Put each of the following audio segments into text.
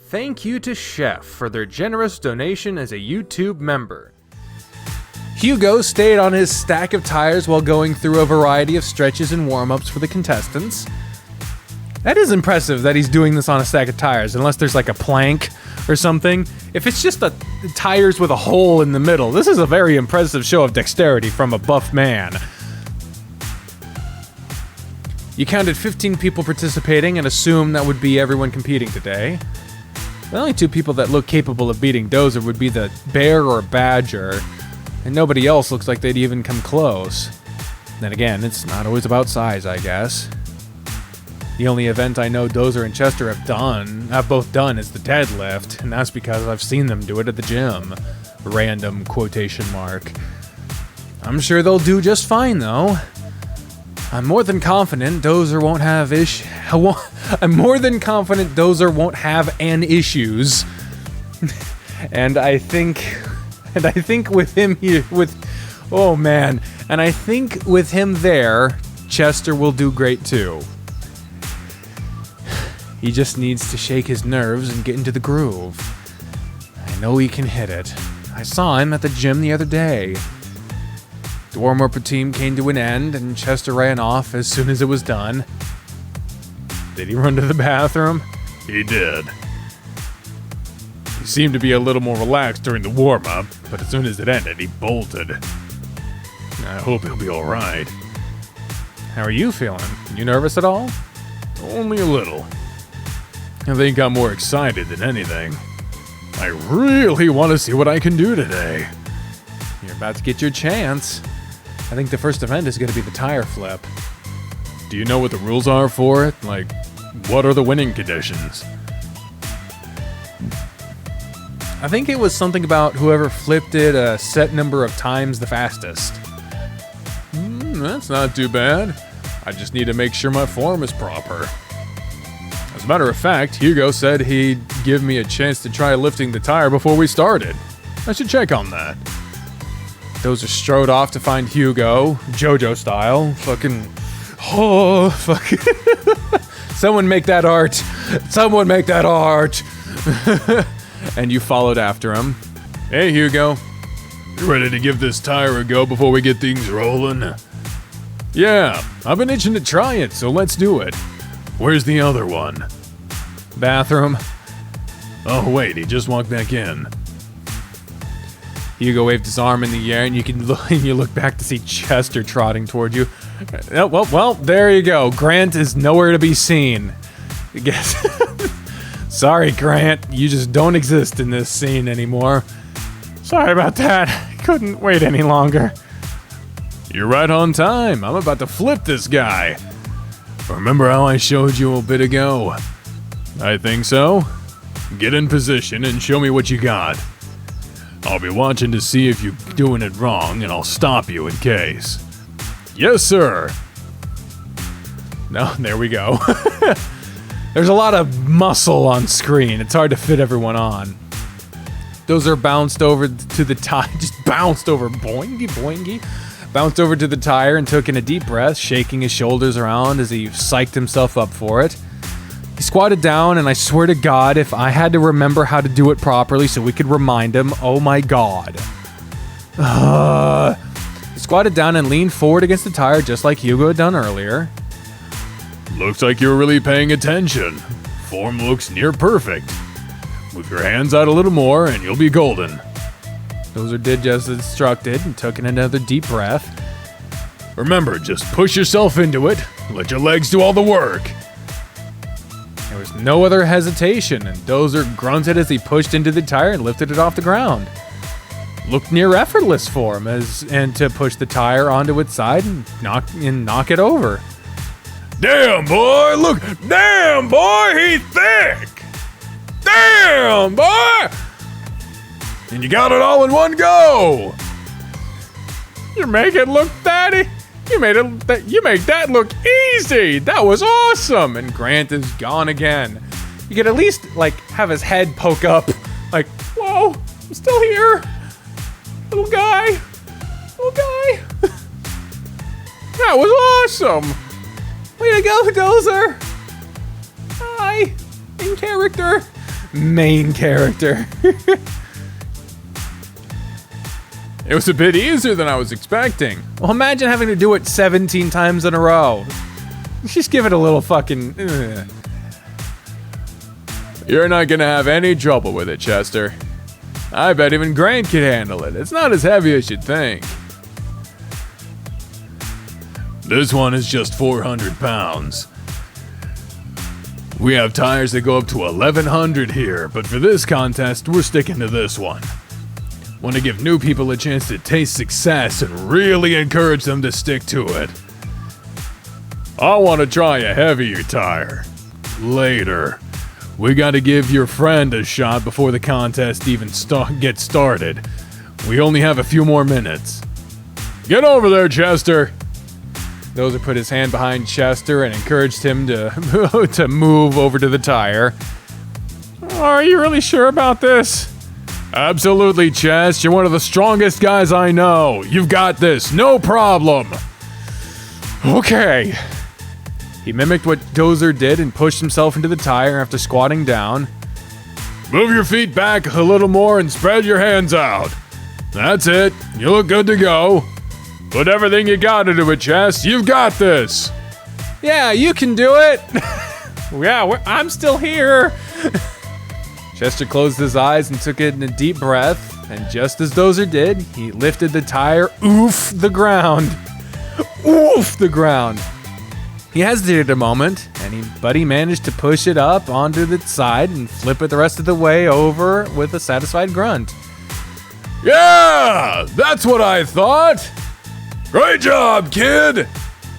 Thank you to Chef for their generous donation as a YouTube member. Hugo stayed on his stack of tires while going through a variety of stretches and warm-ups for the contestants. That is impressive that he's doing this on a stack of tires, unless there's like a plank or something. If it's just the tires with a hole in the middle, this is a very impressive show of dexterity from a buff man. You counted 15 people participating and assumed that would be everyone competing today. The only two people that look capable of beating Dozer would be the bear or badger, and nobody else looks like they'd even come close. Then again, it's not always about size, I guess. The only event I know Dozer and Chester have both done is the deadlift, and that's because I've seen them do it at the gym. Random quotation mark. I'm sure they'll do just fine, though. I'm more than confident Dozer won't have an issues. And I think with him here, I think with him there, Chester will do great too. He just needs to shake his nerves and get into the groove. I know he can hit it. I saw him at the gym the other day. The warm-up routine came to an end, and Chester ran off as soon as it was done. Did he run to the bathroom? He did. He seemed to be a little more relaxed during the warm-up, but as soon as it ended, he bolted. I hope he'll be alright. How are you feeling? You nervous at all? Only a little. I think I'm more excited than anything. I really want to see what I can do today. You're about to get your chance. I think the first event is going to be the tire flip. Do you know what the rules are for it? Like, what are the winning conditions? I think it was something about whoever flipped it a set number of times the fastest. That's not too bad. I just need to make sure my form is proper. As a matter of fact, Hugo said he'd give me a chance to try lifting the tire before we started. I should check on that. Dozer strode off to find Hugo, JoJo style. Someone make that art. Someone make that art. And you followed after him. Hey, Hugo. You ready to give this tire a go before we get things rolling? Yeah, I've been itching to try it, so let's do it. Where's the other one? Bathroom. Oh, wait, he just walked back in. Hugo waved his arm in the air, and you look back to see Chester trotting toward you. Well, there you go. Grant is nowhere to be seen. I guess. Sorry, Grant. You just don't exist in this scene anymore. Sorry about that. I couldn't wait any longer. You're right on time. I'm about to flip this guy. Remember how I showed you a bit ago? I think so. Get in position and show me what you got. I'll be watching to see if you're doing it wrong, and I'll stop you in case. Yes, sir. No, there we go. There's a lot of muscle on screen. It's hard to fit everyone on. Dozer bounced over to the tire, just bounced over, boingy, boingy. Bounced over to the tire and took in a deep breath, shaking his shoulders around as he psyched himself up for it. He squatted down, and I swear to God, if I had to remember how to do it properly so we could remind him, oh my God. He squatted down and leaned forward against the tire just like Hugo had done earlier. Looks like you're really paying attention. Form looks near perfect. Move your hands out a little more and you'll be golden. Dozer did just as instructed and took in another deep breath. Remember, just push yourself into it. Let your legs do all the work. There was no other hesitation, and Dozer grunted as he pushed into the tire and lifted it off the ground. Looked near effortless for him and to push the tire onto its side and knock it over. Damn, boy! Look! Damn, boy! He's thick! Damn, boy! And you got it all in one go! You make it look, Daddy! You make that look easy! That was awesome! And Grant is gone again. You could at least, have his head poke up. Whoa! I'm still here! Little guy! That was awesome! Way to go, Dozer! Hi! In character! main character. It was a bit easier than I was expecting. Well, imagine having to do it 17 times in a row. Just give it a little fucking... You're not gonna have any trouble with it, Chester. I bet even Grant could handle it. It's not as heavy as you'd think. This one is just 400 pounds. We have tires that go up to 1100 here, but for this contest, we're sticking to this one. Want to give new people a chance to taste success and really encourage them to stick to it. I want to try a heavier tire. Later. We got to give your friend a shot before the contest even gets started. We only have a few more minutes. Get over there, Chester. Dozer put his hand behind Chester and encouraged him to to move over to the tire. Are you really sure about this? Absolutely, Chest. You're one of the strongest guys I know. You've got this. No problem. Okay. He mimicked what Dozer did and pushed himself into the tire after squatting down. Move your feet back a little more and spread your hands out. That's it. You look good to go. Put everything you got into it, Chest. You've got this. Yeah, you can do it. Yeah, I'm still here. Chester closed his eyes and took in a deep breath, and just as Dozer did, he lifted the tire the ground. The ground. He hesitated a moment, but he managed to push it up onto the side and flip it the rest of the way over with a satisfied grunt. Yeah, that's what I thought. Great job, kid.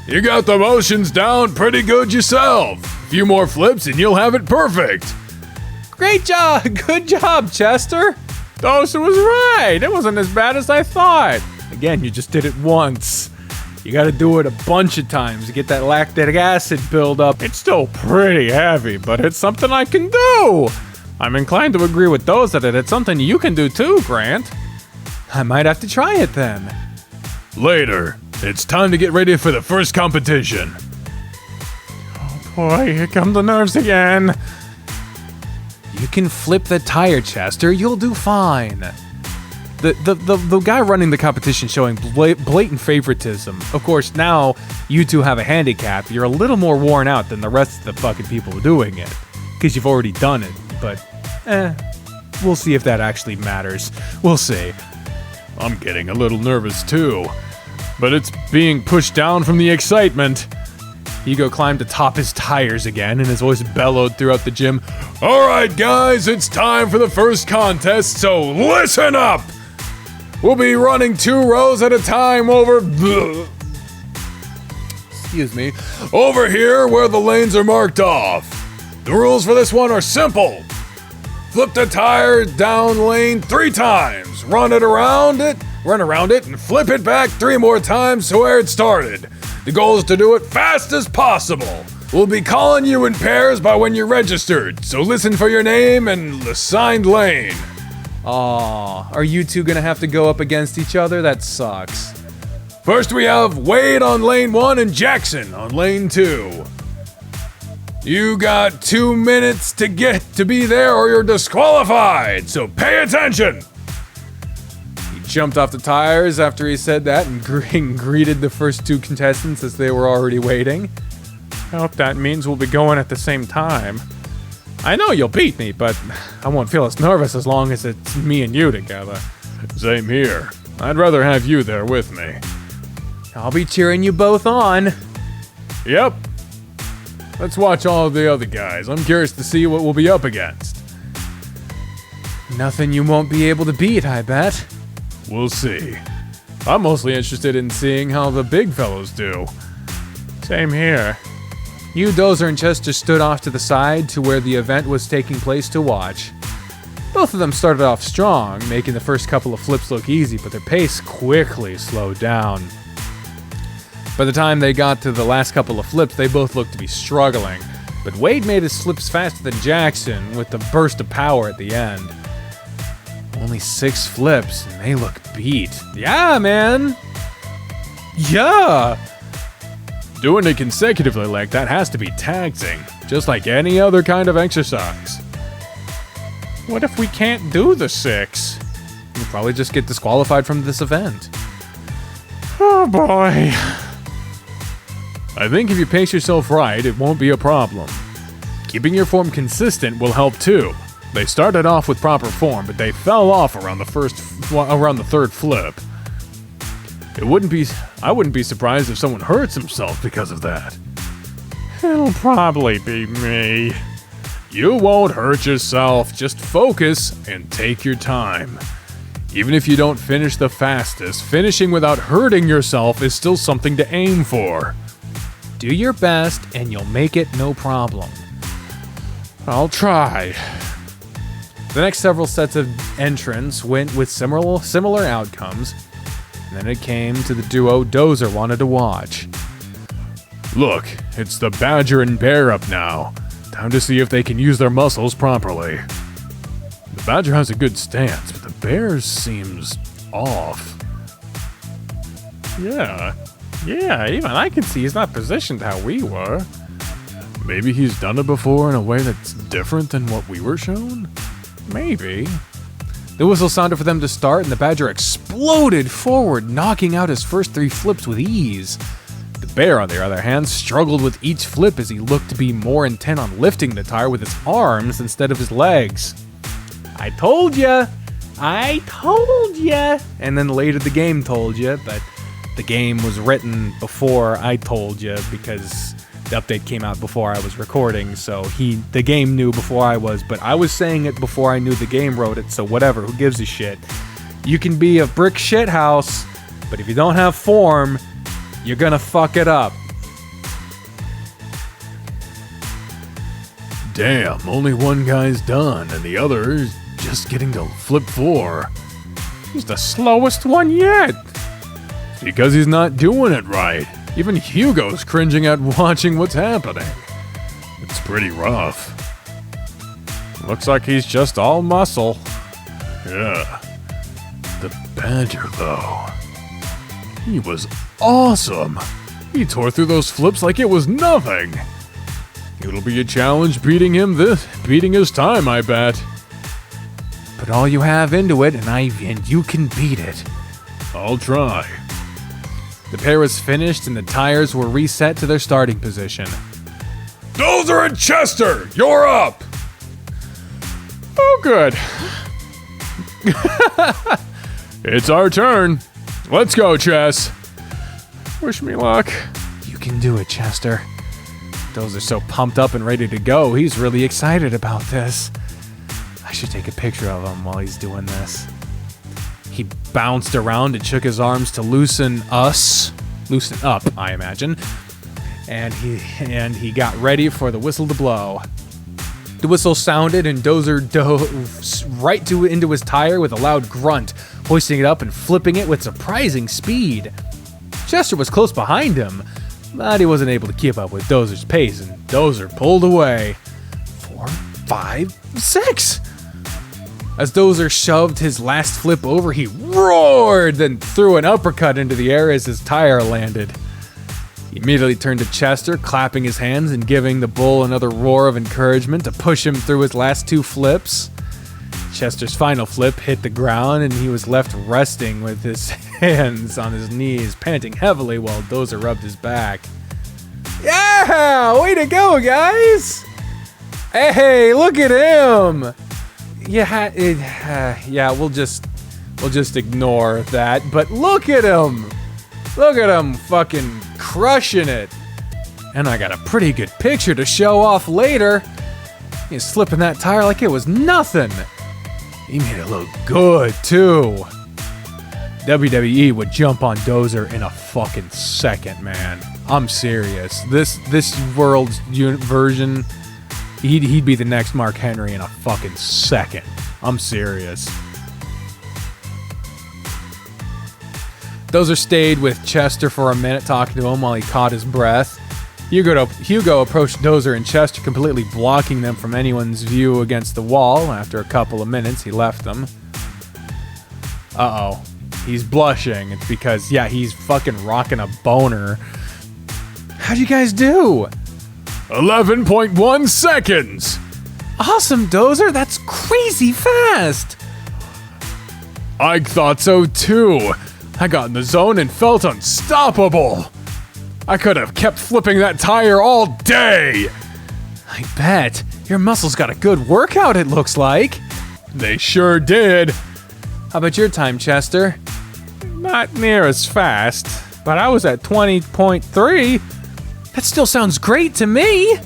You got the motions down pretty good yourself. A few more flips and you'll have it perfect. Great job! Good job, Chester! Dozer was right! It wasn't as bad as I thought! Again, you just did it once. You gotta do it a bunch of times to get that lactic acid buildup. It's still pretty heavy, but it's something I can do! I'm inclined to agree with Dozer that it's something you can do too, Grant. I might have to try it then. Later. It's time to get ready for the first competition. Oh boy, here come the nerves again. You can flip the tire, Chester. You'll do fine. The guy running the competition showing blatant favoritism. Of course, now you two have a handicap. You're a little more worn out than the rest of the fucking people doing it. Because you've already done it. But, we'll see if that actually matters. We'll see. I'm getting a little nervous too. But it's being pushed down from the excitement. Hugo climbed atop his tires again, and his voice bellowed throughout the gym. All right, guys, it's time for the first contest, so listen up! We'll be running 2 rows at a time over here where the lanes are marked off. The rules for this one are simple. Flip the tire down lane 3 times, run around it, and flip it back 3 more times to where it started. The goal is to do it fast as possible. We'll be calling you in pairs by when you're registered, so listen for your name and the assigned lane. Aw, are you two gonna have to go up against each other? That sucks. First we have Wade on lane 1 and Jackson on lane 2. You got 2 minutes to get to be there or you're disqualified, so pay attention. Jumped off the tires after he said that and greeted the first 2 contestants as they were already waiting. I hope that means we'll be going at the same time. I know you'll beat me, but I won't feel as nervous as long as it's me and you together. Same here. I'd rather have you there with me. I'll be cheering you both on. Yep. Let's watch all of the other guys. I'm curious to see what we'll be up against. Nothing you won't be able to beat, I bet. We'll see. I'm mostly interested in seeing how the big fellows do. Same here. You, Dozer, and Chester stood off to the side to where the event was taking place to watch. Both of them started off strong, making the first couple of flips look easy, but their pace quickly slowed down. By the time they got to the last couple of flips, they both looked to be struggling, but Wade made his flips faster than Jackson with the burst of power at the end. Only 6 flips, and they look beat. Yeah, man! Yeah! Doing it consecutively like that has to be taxing, just like any other kind of exercise. What if we can't do the 6? We'll probably just get disqualified from this event. Oh boy. I think if you pace yourself right, it won't be a problem. Keeping your form consistent will help too. They started off with proper form, but they fell off around the third flip. I wouldn't be surprised if someone hurts himself because of that. It'll probably be me. You won't hurt yourself, just focus and take your time. Even if you don't finish the fastest, finishing without hurting yourself is still something to aim for. Do your best and you'll make it no problem. I'll try. The next several sets of entrants went with similar outcomes, and then it came to the duo Dozer wanted to watch. Look, it's the Badger and Bear up now. Time to see if they can use their muscles properly. The Badger has a good stance, but the Bear seems off. Yeah, even I can see he's not positioned how we were. Maybe he's done it before in a way that's different than what we were shown? Maybe. The whistle sounded for them to start, and the Badger exploded forward, knocking out his first 3 flips with ease. The Bear, on the other hand, struggled with each flip as he looked to be more intent on lifting the tire with his arms instead of his legs. I told ya! And then later the game told ya, but the game was written before I told ya because the update came out before I was recording, so the game knew before I was, but I was saying it before I knew the game wrote it, so whatever, who gives a shit? You can be a brick shit house, but if you don't have form, you're gonna fuck it up. Damn, only one guy's done, and the other is just getting to flip 4. He's the slowest one yet. Because he's not doing it right. Even Hugo's cringing at watching what's happening. It's pretty rough. Looks like he's just all muscle. Yeah. The Badger, though. He was awesome. He tore through those flips like it was nothing. It'll be a challenge beating his time, I bet. Put all you have into it, and you can beat it. I'll try. The pair was finished, and the tires were reset to their starting position. Dozer and Chester, you're up! Oh, good. It's our turn. Let's go, Chess. Wish me luck. You can do it, Chester. Dozer's so pumped up and ready to go. He's really excited about this. I should take a picture of him while he's doing this. He bounced around and shook his arms to loosen up, I imagine. And he got ready for the whistle to blow. The whistle sounded and Dozer dove right into his tire with a loud grunt, hoisting it up and flipping it with surprising speed. Chester was close behind him, but he wasn't able to keep up with Dozer's pace, and Dozer pulled away. 4, 5, 6. As Dozer shoved his last flip over, he roared, then threw an uppercut into the air as his tire landed. He immediately turned to Chester, clapping his hands and giving the bull another roar of encouragement to push him through his last 2 flips. Chester's final flip hit the ground, and he was left resting with his hands on his knees, panting heavily while Dozer rubbed his back. Yeah! Way to go, guys! Hey, look at him! Yeah, we'll just ignore that, but look at him! Look at him fucking crushing it! And I got a pretty good picture to show off later. He's slipping that tire like it was nothing. He made it look good, too. WWE would jump on Dozer in a fucking second, man. I'm serious. This world's version, he'd be the next Mark Henry in a fucking second. I'm serious. Dozer stayed with Chester for a minute, talking to him while he caught his breath. Hugo approached Dozer and Chester, completely blocking them from anyone's view against the wall. After a couple of minutes, he left them. Uh-oh. He's blushing. It's because, he's fucking rocking a boner. How'd you guys do? 11.1 seconds! Awesome, Dozer! That's crazy fast! I thought so too. I got in the zone and felt unstoppable. I could have kept flipping that tire all day. I bet. Your muscles got a good workout, it looks like. They sure did. How about your time, Chester? Not near as fast, but I was at 20.3. That still sounds great to me.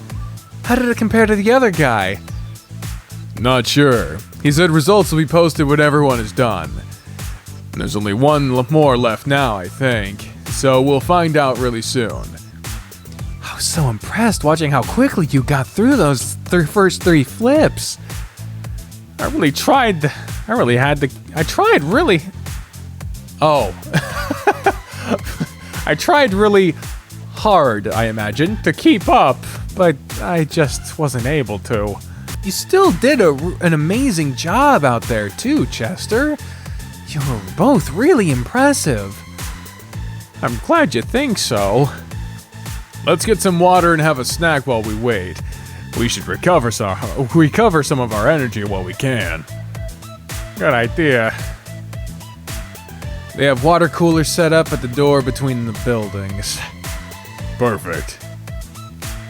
How did it compare to the other guy? Not sure. He said results will be posted when everyone is done. There's only one more left now, I think. So we'll find out really soon. I was so impressed watching how quickly you got through those first 3 flips. I tried really hard, I imagine, to keep up, but I just wasn't able to. You still did an amazing job out there too, Chester. You were both really impressive. I'm glad you think so. Let's get some water and have a snack while we wait. We should recover some of our energy while we can. Good idea. They have water coolers set up at the door between the buildings. Perfect.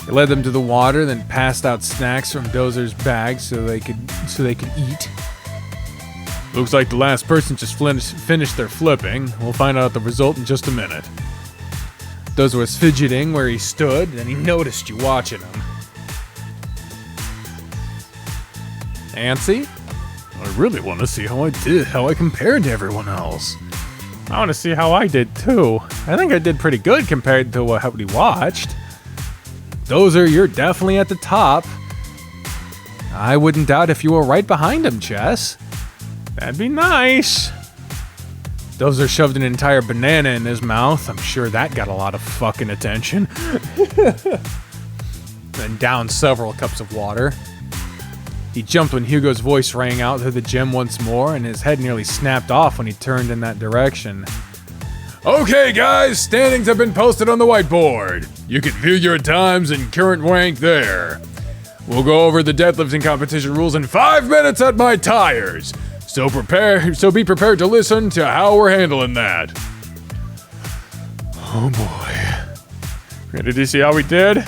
They led them to the water, then passed out snacks from Dozer's bag so they could eat. Looks like the last person just finished their flipping. We'll find out the result in just a minute. Dozer was fidgeting where he stood, and he noticed you watching him. Antsy? I really want to see how I compared to everyone else. I want to see how I did too. I think I did pretty good compared to what we watched. Dozer, you're definitely at the top. I wouldn't doubt if you were right behind him, Chess. That'd be nice. Dozer shoved an entire banana in his mouth. I'm sure that got a lot of fucking attention. Then downed several cups of water. He jumped when Hugo's voice rang out through the gym once more, and his head nearly snapped off when he turned in that direction. Okay, guys, standings have been posted on the whiteboard. You can view your times and current rank there. We'll go over the deadlifting competition rules in 5 minutes at my tires. So be prepared to listen to how we're handling that. Oh boy. Ready to see how we did?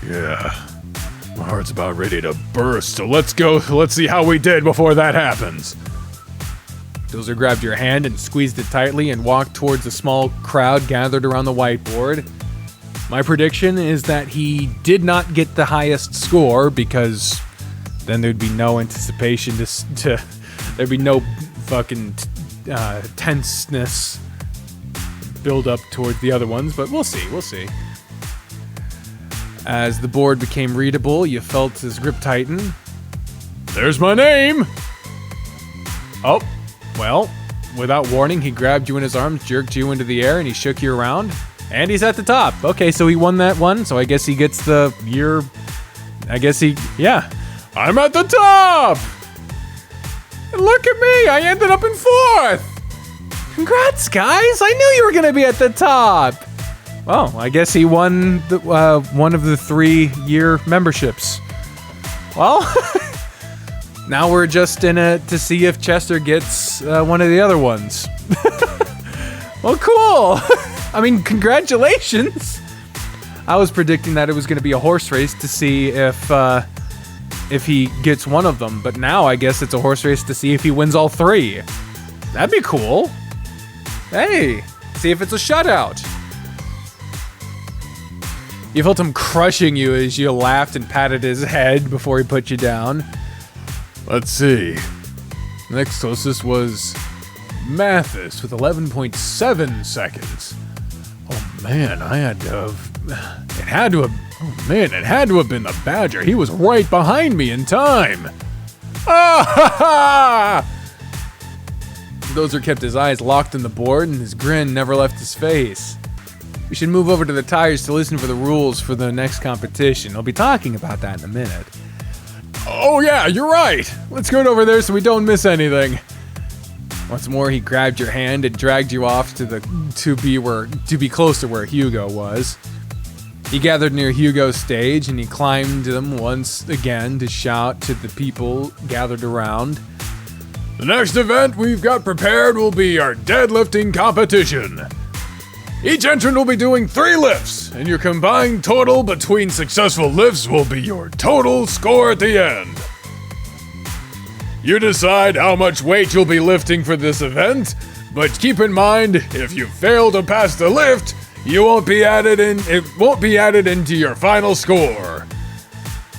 Yeah. My heart's about ready to burst, so let's see how we did before that happens. Dozer grabbed your hand and squeezed it tightly and walked towards the small crowd gathered around the whiteboard. My prediction is that he did not get the highest score because then there'd be no anticipation there'd be no fucking tenseness build up towards the other ones, but we'll see. As the board became readable, you felt his grip tighten. There's my name! Oh, well, without warning, he grabbed you in his arms, jerked you into the air, and he shook you around. And he's at the top. Okay, so he won that one, so I guess he gets the year... yeah. I'm at the top! And look at me, I ended up in 4th! Congrats, guys! I knew you were gonna be at the top! Well, I guess he won one of the 3-year memberships. Well, now we're just in it to see if Chester gets one of the other ones. Well, cool! I mean, congratulations! I was predicting that it was going to be a horse race to see if he gets one of them, but now I guess it's a horse race to see if he wins all 3. That'd be cool. Hey, see if it's a shutout. You felt him crushing you as you laughed and patted his head before he put you down. Let's see. Next closest was Mathis with 11.7 seconds. Oh man, it had to have been the Badger. He was right behind me in time. Ah ha ha! Dozer kept his eyes locked in the board and his grin never left his face. We should move over to the tires to listen for the rules for the next competition. I'll be talking about that in a minute. Oh yeah, you're right. Let's go over there so we don't miss anything. Once more, he grabbed your hand and dragged you off to be close to where Hugo was. He gathered near Hugo's stage and he climbed them once again to shout to the people gathered around. The next event we've got prepared will be our deadlifting competition. Each entrant will be doing 3 lifts, and your combined total between successful lifts will be your total score at the end. You decide how much weight you'll be lifting for this event, but keep in mind, if you fail to pass the lift, it won't be added into your final score.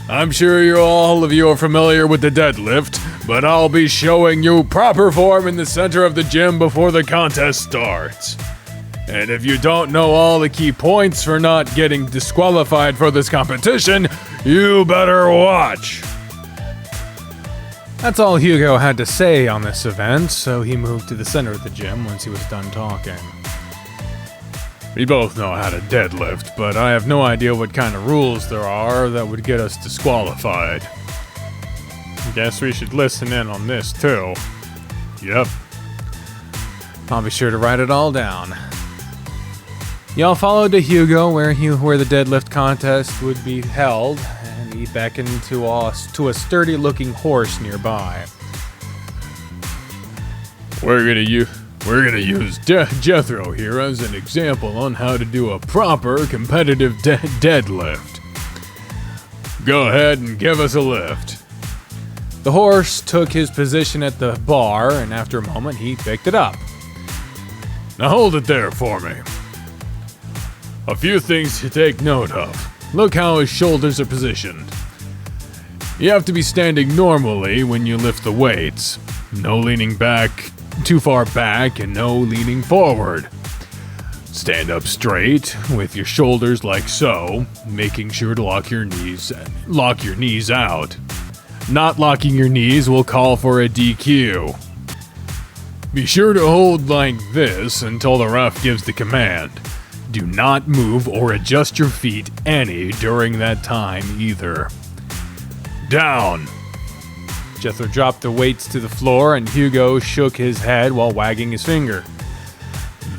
I'm sure all of you are familiar with the deadlift, but I'll be showing you proper form in the center of the gym before the contest starts. And if you don't know all the key points for not getting disqualified for this competition, you better watch. That's all Hugo had to say on this event, so he moved to the center of the gym once he was done talking. We both know how to deadlift, but I have no idea what kind of rules there are that would get us disqualified. Guess we should listen in on this too. Yep. I'll be sure to write it all down. Y'all followed to Hugo where the deadlift contest would be held, and he beckoned to a sturdy-looking horse nearby. We're gonna use Jethro here as an example on how to do a proper competitive deadlift. Go ahead and give us a lift. The horse took his position at the bar, and after a moment, he picked it up. Now hold it there for me. A few things to take note of. Look how his shoulders are positioned. You have to be standing normally when you lift the weights. No leaning back, too far back, and no leaning forward. Stand up straight with your shoulders like so, making sure to lock your knees out. Not locking your knees will call for a DQ. Be sure to hold like this until the ref gives the command. Do not move or adjust your feet any during that time either. Down. Jethro dropped the weights to the floor, and Hugo shook his head while wagging his finger.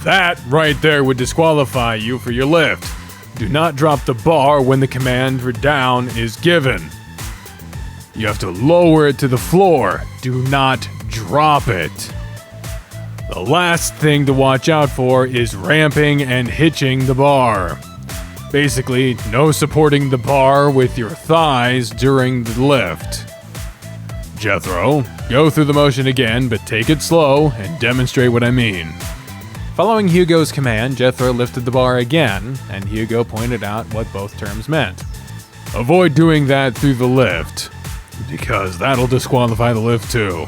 That right there would disqualify you for your lift. Do not drop the bar when the command for down is given. You have to lower it to the floor. Do not drop it. The last thing to watch out for is ramping and hitching the bar. Basically, no supporting the bar with your thighs during the lift. Jethro, go through the motion again, but take it slow and demonstrate what I mean. Following Hugo's command, Jethro lifted the bar again, and Hugo pointed out what both terms meant. Avoid doing that through the lift, because that'll disqualify the lift too.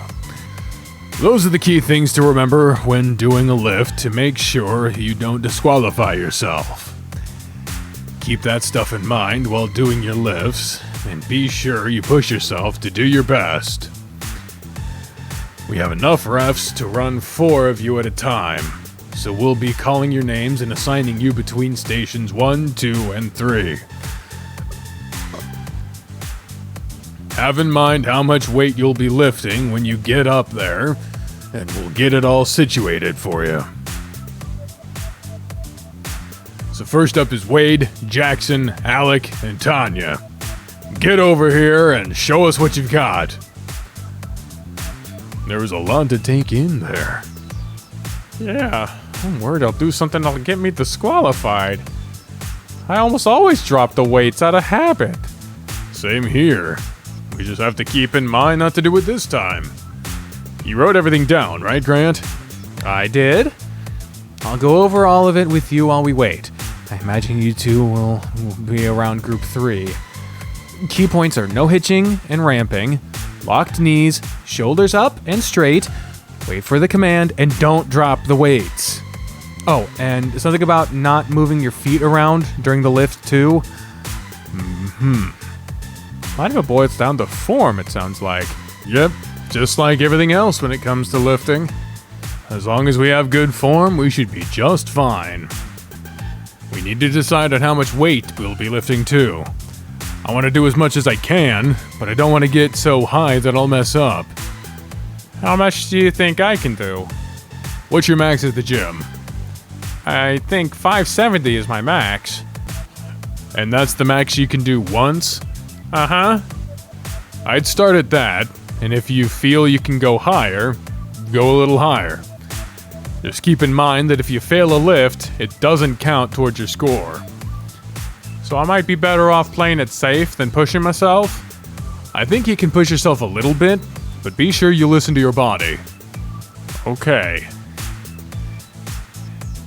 Those are the key things to remember when doing a lift to make sure you don't disqualify yourself. Keep that stuff in mind while doing your lifts, and be sure you push yourself to do your best. We have enough refs to run 4 of you at a time, so we'll be calling your names and assigning you between stations 1, 2, and 3. Have in mind how much weight you'll be lifting when you get up there, and we'll get it all situated for you. So first up is Wade, Jackson, Alec, and Tanya. Get over here and show us what you've got. There was a lot to take in there. Yeah, I'm worried I'll do something that'll get me disqualified. I almost always drop the weights out of habit. Same here. We just have to keep in mind not to do it this time. You wrote everything down, right, Grant? I did. I'll go over all of it with you while we wait. I imagine you two will be around group 3. Key points are no hitching and ramping, locked knees, shoulders up and straight, wait for the command, and don't drop the weights. Oh, and something about not moving your feet around during the lift too. Might have boils down to form, it sounds like. Yep, just like everything else when it comes to lifting. As long as we have good form, we should be just fine. We need to decide on how much weight we'll be lifting too. I want to do as much as I can, but I don't want to get so high that I'll mess up. How much do you think I can do? What's your max at the gym? I think 570 is my max. And that's the max you can do once? Uh-huh. I'd start at that, and if you feel you can go higher, go a little higher. Just keep in mind that if you fail a lift, it doesn't count towards your score. So I might be better off playing it safe than pushing myself? I think you can push yourself a little bit, but be sure you listen to your body. Okay.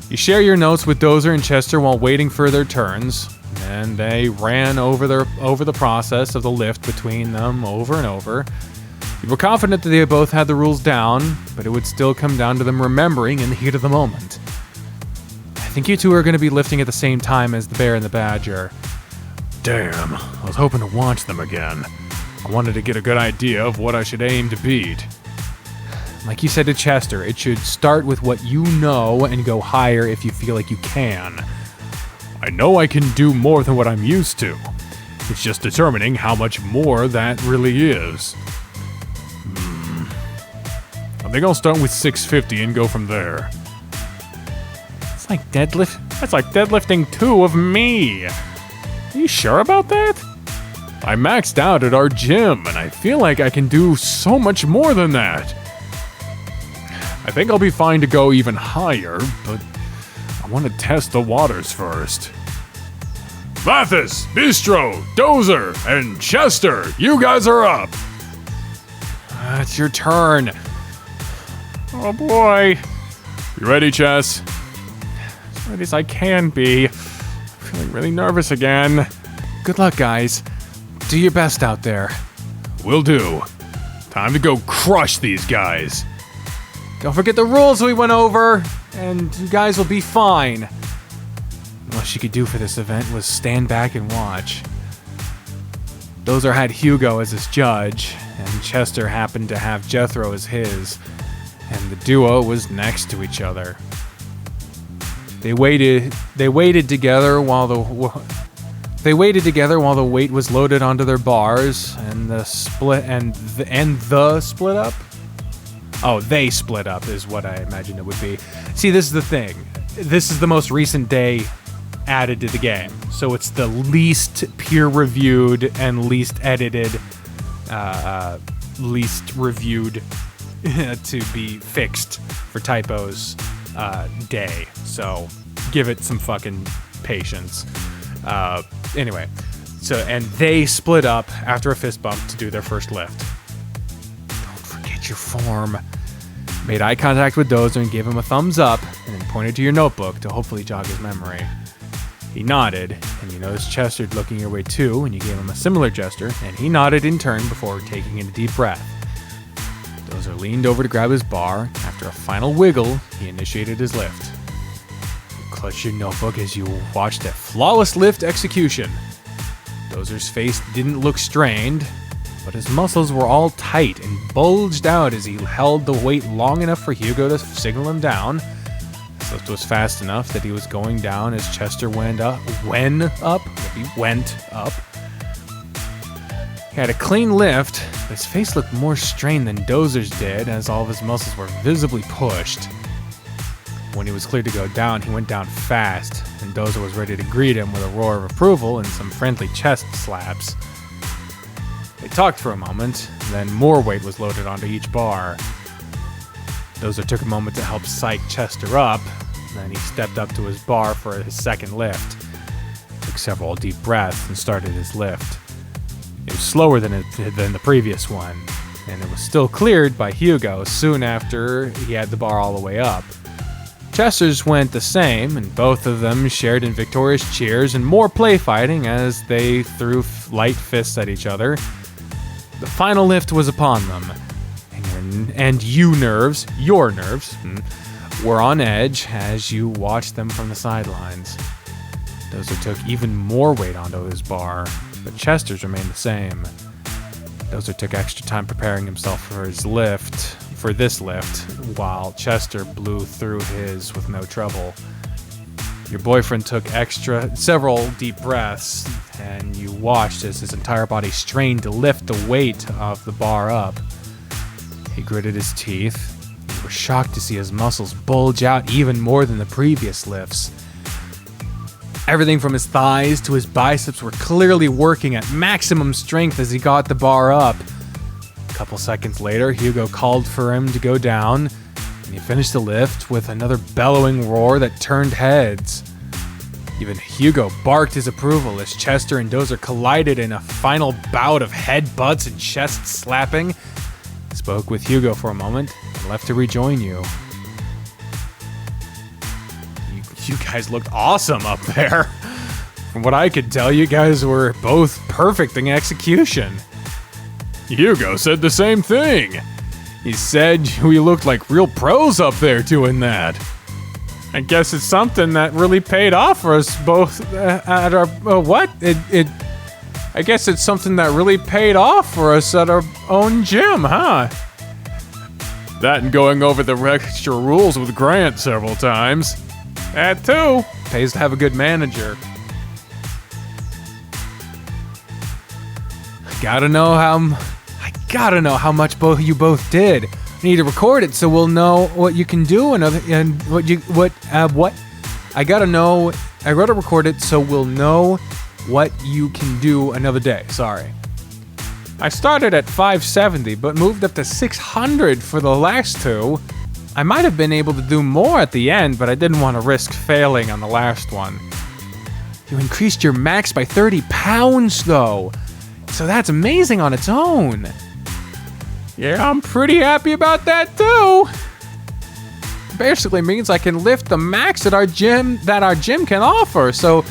You share your notes with Dozer and Chester while waiting for their turns, and they ran over the process of the lift between them over and over. You were confident that they both had the rules down, but it would still come down to them remembering in the heat of the moment. I think you two are going to be lifting at the same time as the bear and the badger. Damn, I was hoping to watch them again. I wanted to get a good idea of what I should aim to beat. Like you said to Chester, it should start with what you know and go higher if you feel like you can. I know I can do more than what I'm used to. It's just determining how much more that really is. I think I'll start with 650 and go from there. That's like deadlifting 2 of me. Are you sure about that? I maxed out at our gym, and I feel like I can do so much more than that. I think I'll be fine to go even higher, but I want to test the waters first. Mathis, Bistro, Dozer, and Chester, you guys are up. It's your turn. Oh boy. You ready, Chess? As ready as I can be. I'm feeling really nervous again. Good luck, guys. Do your best out there. Will do. Time to go crush these guys. Don't forget the rules we went over, and you guys will be fine. All she could do for this event was stand back and watch. Dozer had Hugo as his judge, and Chester happened to have Jethro as his, and the duo was next to each other. They waited together while the weight was loaded onto their bars, and the split up. Oh, they split up is what I imagined it would be. See, this is the thing. This is the most recent day added to the game, so it's the least peer-reviewed and least edited, least reviewed to be fixed for typos day. So give it some fucking patience. Anyway, and they split up after a fist bump to do their first lift. Don't forget your form. Made eye contact with Dozer and gave him a thumbs up, and then pointed to your notebook to hopefully jog his memory. He nodded, and you noticed Chester looking your way too, and you gave him a similar gesture, and he nodded in turn before taking in a deep breath. Dozer leaned over to grab his bar. After a final wiggle, he initiated his lift. You clutched your notebook as you watched a flawless lift execution. Dozer's face didn't look strained, but his muscles were all tight and bulged out as he held the weight long enough for Hugo to signal him down. His lift was fast enough that he was going down as Chester went up. He had a clean lift, but his face looked more strained than Dozer's did as all of his muscles were visibly pushed. When he was cleared to go down, he went down fast, and Dozer was ready to greet him with a roar of approval and some friendly chest slaps. They talked for a moment, then more weight was loaded onto each bar. Dozer took a moment to help psych Chester up, then he stepped up to his bar for his second lift, took several deep breaths, and started his lift. It was slower than the previous one, and it was still cleared by Hugo soon after he had the bar all the way up. Chester's went the same, and both of them shared in victorious cheers and more play fighting as they threw light fists at each other. The final lift was upon them, and your nerves, were on edge as you watched them from the sidelines. Dozer took even more weight onto his bar, but Chester's remained the same. Dozer took extra time preparing himself for this lift, while Chester blew through his with no trouble. Your boyfriend took several deep breaths, and you watched as his entire body strained to lift the weight of the bar up. He gritted his teeth. You were shocked to see his muscles bulge out even more than the previous lifts. Everything from his thighs to his biceps were clearly working at maximum strength as he got the bar up. A couple seconds later, Hugo called for him to go down, and he finished the lift with another bellowing roar that turned heads. Even Hugo barked his approval as Chester and Dozer collided in a final bout of headbutts and chest slapping. He spoke with Hugo for a moment and left to rejoin you. You guys looked awesome up there. From what I could tell, you guys were both perfect in execution. Hugo said the same thing. He said we looked like real pros up there doing that. I guess it's something that really paid off for us both at our... what? I guess it's something that really paid off for us at our own gym, huh? That and going over the extra rules with Grant several times. That too. Pays to have a good manager. I gotta know how much you both did. I need to record it so we'll know what you can do and what. I gotta record it so we'll know what you can do another day. Sorry. I started at 570, but moved up to 600 for the last two. I might have been able to do more at the end, but I didn't want to risk failing on the last one. You increased your max by 30 pounds, though. So that's amazing on its own. Yeah, I'm pretty happy about that, too. Basically means I can lift the max that our gym can offer, so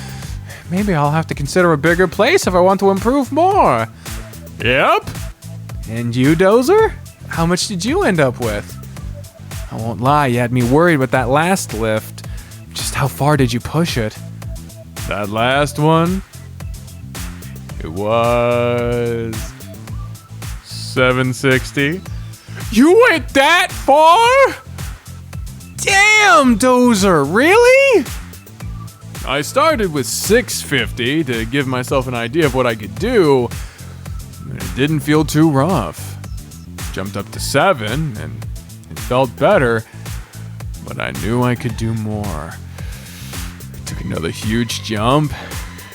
maybe I'll have to consider a bigger place if I want to improve more. Yep. And you, Dozer? How much did you end up with? I won't lie, you had me worried with that last lift. Just how far did you push it? That last one? It was 760. You went that far? Damn, Dozer, really? I started with 650 to give myself an idea of what I could do. It didn't feel too rough. Jumped up to 7 and it felt better, but I knew I could do more. I took another huge jump.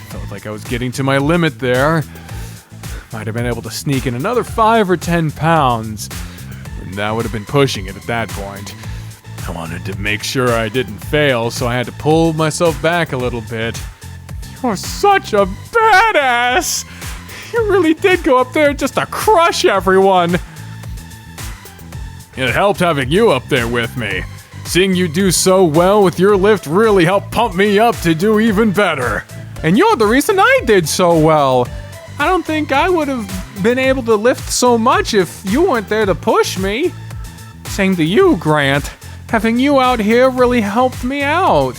Felt like I was getting to my limit there. Might have been able to sneak in another 5 or 10 pounds, and that would have been pushing it at that point. I wanted to make sure I didn't fail, so I had to pull myself back a little bit. You're such a badass! You really did go up there just to crush everyone! It helped having you up there with me. Seeing you do so well with your lift really helped pump me up to do even better. And you're the reason I did so well. I don't think I would have been able to lift so much if you weren't there to push me. Same to you, Grant. Having you out here really helped me out.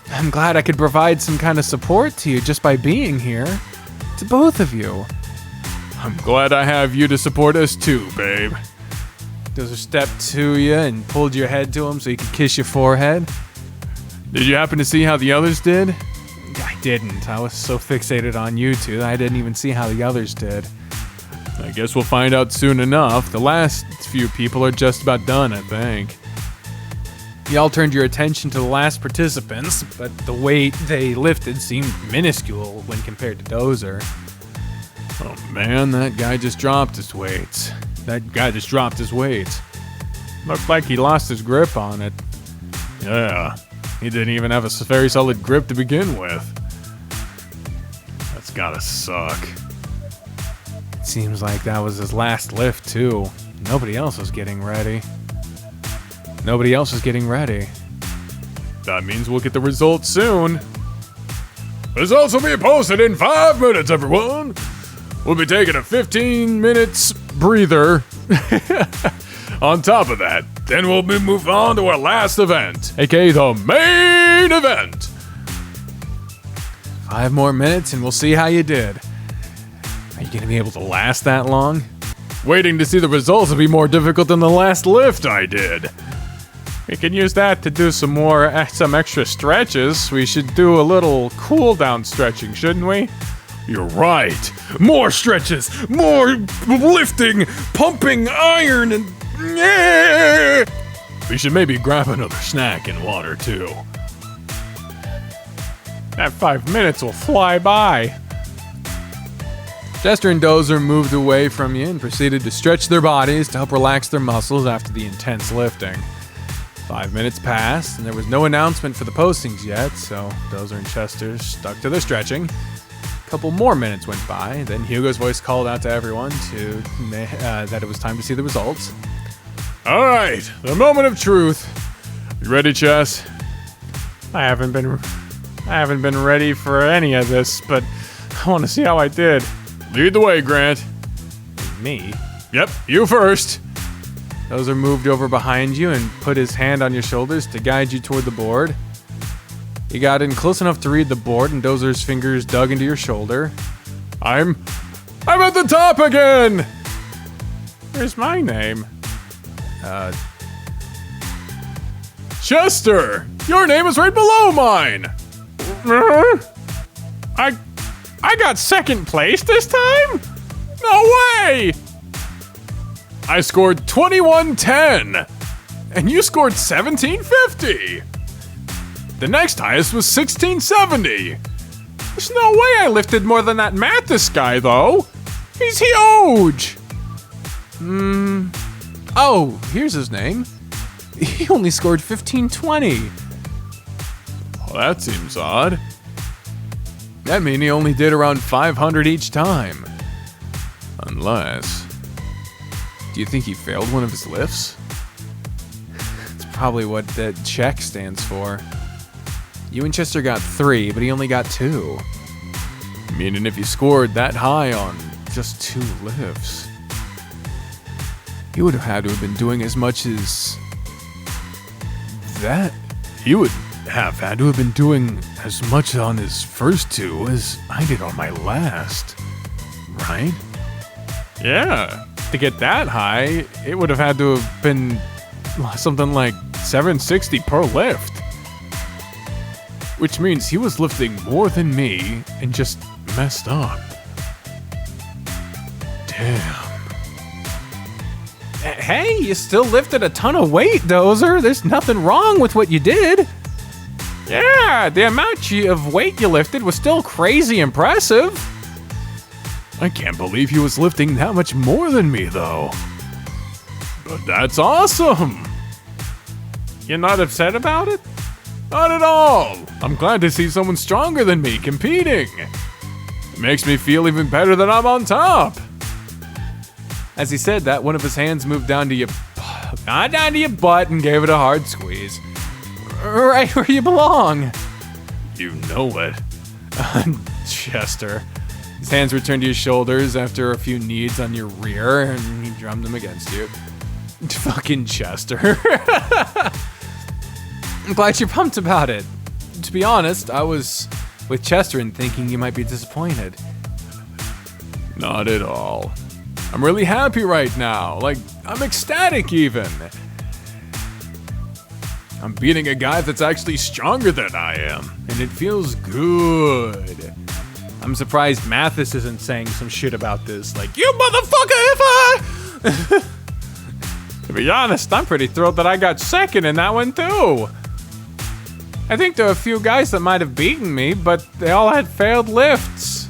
I'm glad I could provide some kind of support to you just by being here. To both of you. I'm glad I have you to support us too, babe. Dozer stepped to you and pulled your head to him so he could kiss your forehead. Did you happen to see how the others did? I didn't. I was so fixated on you two that I didn't even see how the others did. I guess we'll find out soon enough. The last few people are just about done, I think. Y'all turned your attention to the last participants, but the weight they lifted seemed minuscule when compared to Dozer. Oh man, that guy just dropped his weight. Looked like he lost his grip on it. Yeah, he didn't even have a very solid grip to begin with. That's gotta suck. It seems like that was his last lift, too. Nobody else was getting ready. That means we'll get the results soon. Results will be posted in 5 minutes, everyone. We'll be taking a 15 minutes breather. On top of that, then we'll move on to our last event, aka the main event. 5 more minutes and we'll see how you did. Are you gonna be able to last that long? Waiting to see the results will be more difficult than the last lift I did. We can use that to do some extra stretches. We should do a little cool down stretching, shouldn't we? You're right. More stretches, more lifting, pumping iron, and yeah. We should maybe grab another snack and water too. That 5 minutes will fly by. Chester and Dozer moved away from you and proceeded to stretch their bodies to help relax their muscles after the intense lifting. 5 minutes passed, and there was no announcement for the postings yet, so Dozer and Chester stuck to their stretching. A couple more minutes went by, then Hugo's voice called out to everyone that it was time to see the results. All right, the moment of truth. You ready, Chess? I haven't been ready for any of this, but I want to see how I did. Lead the way, Grant. Me? Yep, you first. Dozer moved over behind you and put his hand on your shoulders to guide you toward the board. You got in close enough to read the board, and Dozer's fingers dug into your shoulder. I'm at the top again! Where's my name? Chester! Your name is right below mine! I got second place this time? No way! I scored 21:10, and you scored 17:50. The next highest was 16:70. There's no way I lifted more than that Mathis guy, though. He's huge. Oh, here's his name. He only scored 15:20. Well, that seems odd. That means he only did around 500 each time. Unless... Do you think he failed one of his lifts? It's probably what that check stands for. You and Chester got 3, but he only got 2. Meaning if you scored that high on just 2 lifts, he would have had to have been doing as much as that. He would have had to have been doing as much on his first 2 as I did on my last. Right? Yeah. To get that high, it would have had to have been something like 760 per lift. Which means he was lifting more than me and just messed up. Damn. Hey, you still lifted a ton of weight, Dozer. There's nothing wrong with what you did. Yeah, the amount of weight you lifted was still crazy impressive. I can't believe he was lifting that much more than me, though. But that's awesome! You're not upset about it? Not at all! I'm glad to see someone stronger than me competing. It makes me feel even better that I'm on top. As he said that, one of his hands moved down to your butt and gave it a hard squeeze. Right where you belong. You know it. Chester. His hands returned to your shoulders after a few knees on your rear, and he drummed them against you. Fucking Chester. I'm glad you're pumped about it. To be honest, I was with Chester and thinking you might be disappointed. Not at all. I'm really happy right now. Like, I'm ecstatic even. I'm beating a guy that's actually stronger than I am, and it feels good. I'm surprised Mathis isn't saying some shit about this, like, you motherfucker, if I... To be honest, I'm pretty thrilled that I got second in that one, too. I think there are a few guys that might have beaten me, but they all had failed lifts.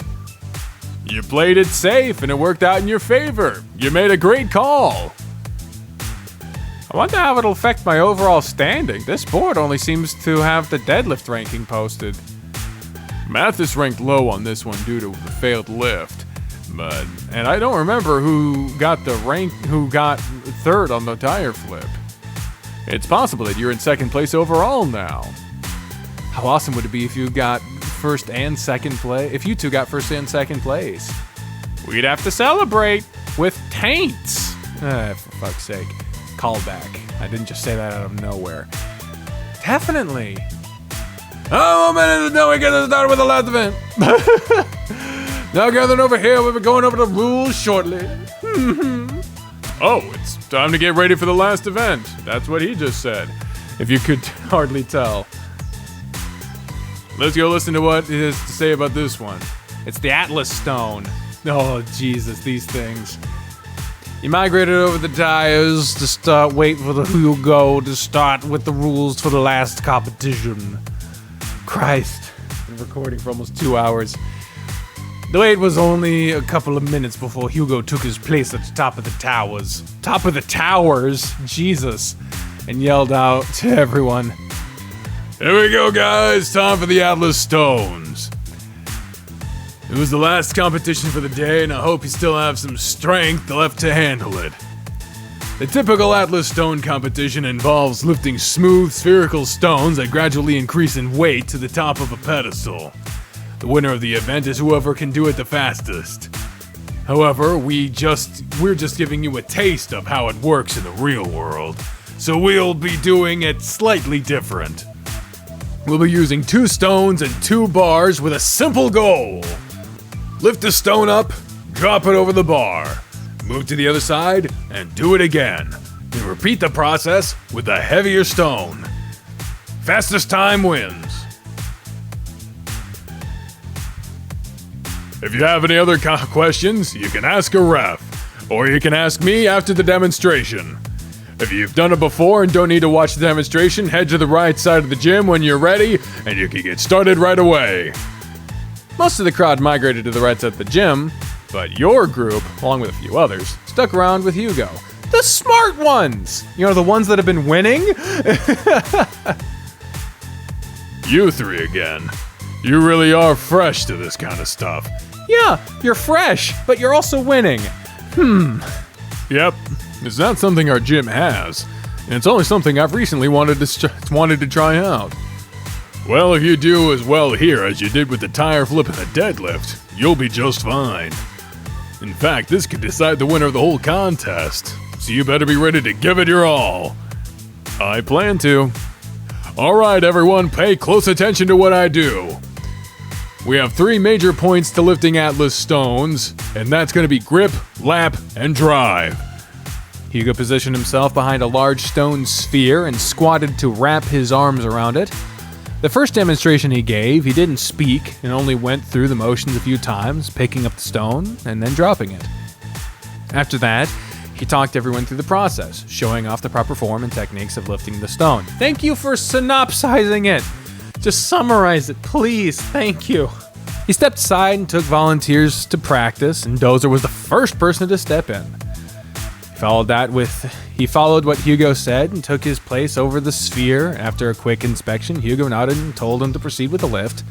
You played it safe, and it worked out in your favor. You made a great call. I wonder how it'll affect my overall standing. This board only seems to have the deadlift ranking posted. Mathis ranked low on this one due to the failed lift, and I don't remember who got third on the tire flip. It's possible that you're in second place overall now. How awesome would it be if you got first and second place? If you two got first and second place, we'd have to celebrate with taints. For fuck's sake, callback. I didn't just say that out of nowhere. Definitely. Oh, 1 minute, now we get to start with the last event. Now gathering over here, we'll be going over the rules shortly. Oh, it's time to get ready for the last event. That's what he just said, if you could hardly tell. Let's go listen to what it has to say about this one. It's the Atlas Stone. Oh, Jesus, these things. You migrated over the tires to start, wait for the Hugo to start with the rules for the last competition. Christ, been recording for almost 2 hours. The wait was only a couple of minutes before Hugo took his place at the top of the towers. Top of the towers? Jesus. And yelled out to everyone, Here we go, guys. Time for the Atlas Stones. It was the last competition for the day, and I hope you still have some strength left to handle it. The typical Atlas Stone competition involves lifting smooth, spherical stones that gradually increase in weight to the top of a pedestal. The winner of the event is whoever can do it the fastest. However, we're just giving you a taste of how it works in the real world, so we'll be doing it slightly different. We'll be using 2 stones and 2 bars with a simple goal. Lift a stone up, drop it over the bar. Move to the other side, and do it again. Then repeat the process with a heavier stone. Fastest time wins. If you have any other questions, you can ask a ref, or you can ask me after the demonstration. If you've done it before and don't need to watch the demonstration, head to the right side of the gym when you're ready, and you can get started right away. Most of the crowd migrated to the right side of the gym, but your group, along with a few others, stuck around with Hugo. The smart ones! You know, the ones that have been winning? You 3 again. You really are fresh to this kind of stuff. Yeah, you're fresh, but you're also winning. Yep, it's not something our gym has, and it's only something I've recently wanted to try out. Well, if you do as well here as you did with the tire flip and the deadlift, you'll be just fine. In fact, this could decide the winner of the whole contest, so you better be ready to give it your all. I plan to. Alright everyone, pay close attention to what I do. We have 3 major points to lifting Atlas stones, and that's going to be grip, lap, and drive. Hugo positioned himself behind a large stone sphere and squatted to wrap his arms around it. The first demonstration he gave, he didn't speak and only went through the motions a few times, picking up the stone and then dropping it. After that, he talked everyone through the process, showing off the proper form and techniques of lifting the stone. Thank you for synopsizing it. Just summarize it, please. Thank you. He stepped aside and took volunteers to practice, and Dozer was the first person to step in. He followed what Hugo said and took his place over the sphere. After a quick inspection, Hugo nodded and told him to proceed with the lift.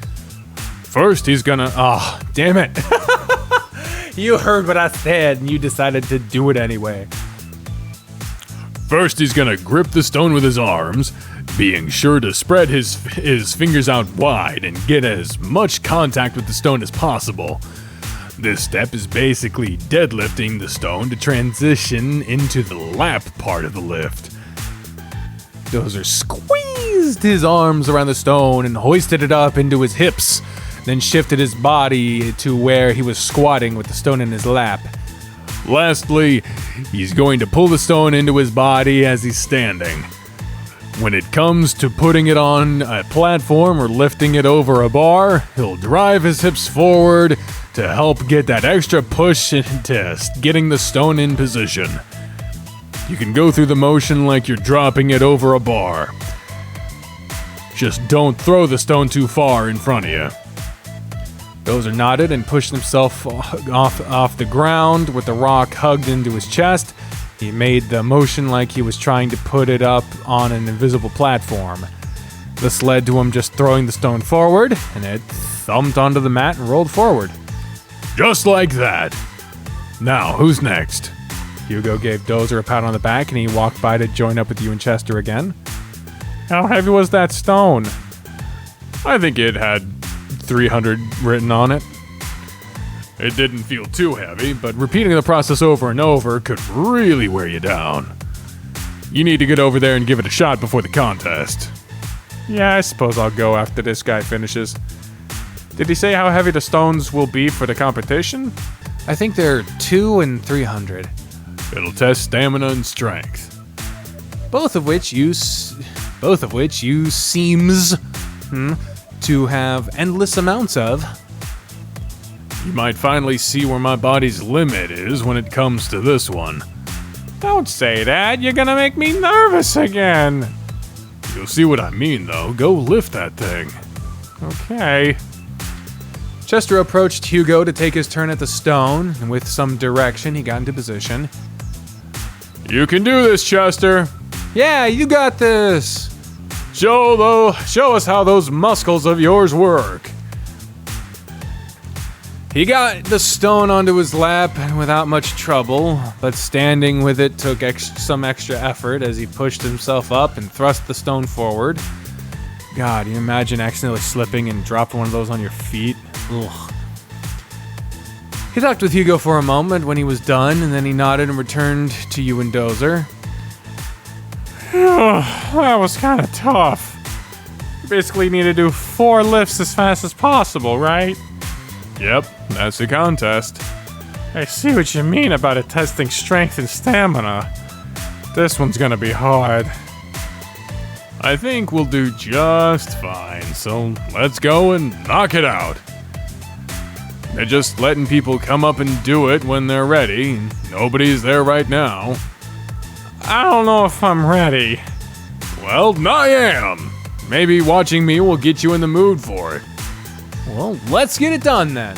First, he's gonna... Oh, damn it. You heard what I said and you decided to do it anyway. First, he's gonna grip the stone with his arms, being sure to spread his fingers out wide and get as much contact with the stone as possible. This step is basically deadlifting the stone to transition into the lap part of the lift. Dozer squeezed his arms around the stone and hoisted it up into his hips, then shifted his body to where he was squatting with the stone in his lap. Lastly, he's going to pull the stone into his body as he's standing. When it comes to putting it on a platform or lifting it over a bar, he'll drive his hips forward to help get that extra push into getting the stone in position. You can go through the motion like you're dropping it over a bar. Just don't throw the stone too far in front of you. Dozer nodded and pushed himself off the ground with the rock hugged into his chest. He made the motion like he was trying to put it up on an invisible platform. This led to him just throwing the stone forward, and it thumped onto the mat and rolled forward. Just like that. Now, who's next? Hugo gave Dozer a pat on the back, and he walked by to join up with you and Chester again. How heavy was that stone? I think it had 300 written on it. It didn't feel too heavy, but repeating the process over and over could really wear you down. You need to get over there and give it a shot before the contest. Yeah, I suppose I'll go after this guy finishes. Did he say how heavy the stones will be for the competition? I think they're 200 and 300. It'll test stamina and strength. Both of which you seems to have endless amounts of. You might finally see where my body's limit is when it comes to this one. Don't say that, you're gonna make me nervous again. You'll see what I mean though, go lift that thing. Okay. Chester approached Hugo to take his turn at the stone, and with some direction, he got into position. You can do this, Chester. Yeah, you got this. Show us how those muscles of yours work. He got the stone onto his lap without much trouble, but standing with it took some extra effort as he pushed himself up and thrust the stone forward. God, you imagine accidentally slipping and dropping one of those on your feet? Ugh. He talked with Hugo for a moment when he was done, and then he nodded and returned to you and Dozer. That was kind of tough. You basically need to do 4 lifts as fast as possible, right? Yep, that's the contest. I see what you mean about it testing strength and stamina. This one's gonna be hard. I think we'll do just fine, so let's go and knock it out. They're just letting people come up and do it when they're ready. Nobody's there right now. I don't know if I'm ready. Well, I am. Maybe watching me will get you in the mood for it. Well, let's get it done then.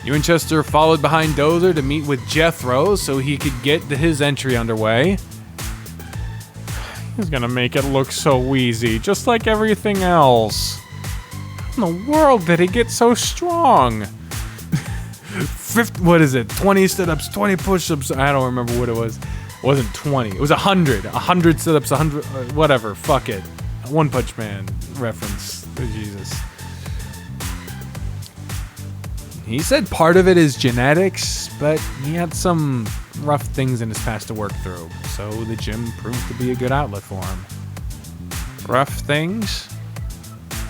You and Chester followed behind Dozer to meet with Jethro so he could get his entry underway. He's gonna make it look so easy, just like everything else. How in the world did he get so strong? 20 sit-ups, 20 push-ups. I don't remember what it was. It wasn't 20. It was 100. 100 sit-ups, 100... whatever. Fuck it. One Punch Man reference. Oh, Jesus. He said part of it is genetics, but he had some rough things in his past to work through, so the gym proved to be a good outlet for him. Rough things?